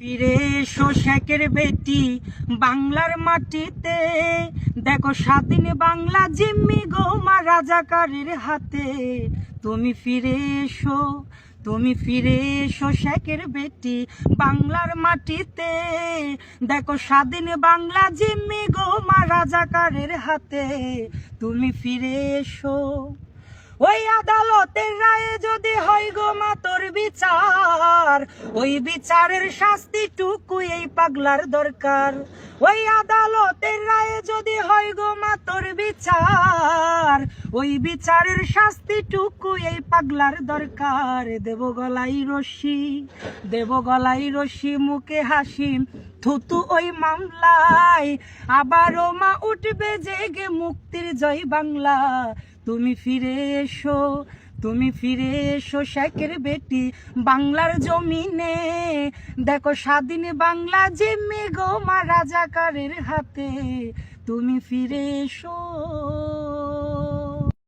ফিরে এসো শেখের বেটি বাংলার মাটিতে, দেখো স্বাধীন বাংলা জিম্মি গো মা রাজাকারের হাতে। তুমি ফিরে এসো, তুমি ফিরে এসো শেখের বেটি বাংলার মাটিতে, দেখো স্বাধীন বাংলা জিম্মি গো মা রাজাকারের হাতে। তুমি ফিরে এসো। ওই আদালতের রায়ে যদি হয় গো মা তোর বিচার, ওই বিচারের শাস্তিটুকু এই পাগলার দরকার। ওই আদালতের রায়ে যদি হয় গো মা তোর বিচার, ওই বিচারের শাস্তিটুকু এই পাগলার দরকার। দেব গলাই রশি, দেব গলাই রশি, মুখে হাসি থুতু ওই মামলায়, আবারও মা উঠবে জেগে মুক্তির জয় বাংলা। তুমি ফিরে এসো, তুমি ফিরে এসো শেখের বেটি বাংলার জমিনে, দেখো স্বাধীন বাংলা জিম্মি গো মা রাজাকারের হাতে। তুমি ফিরে এসো।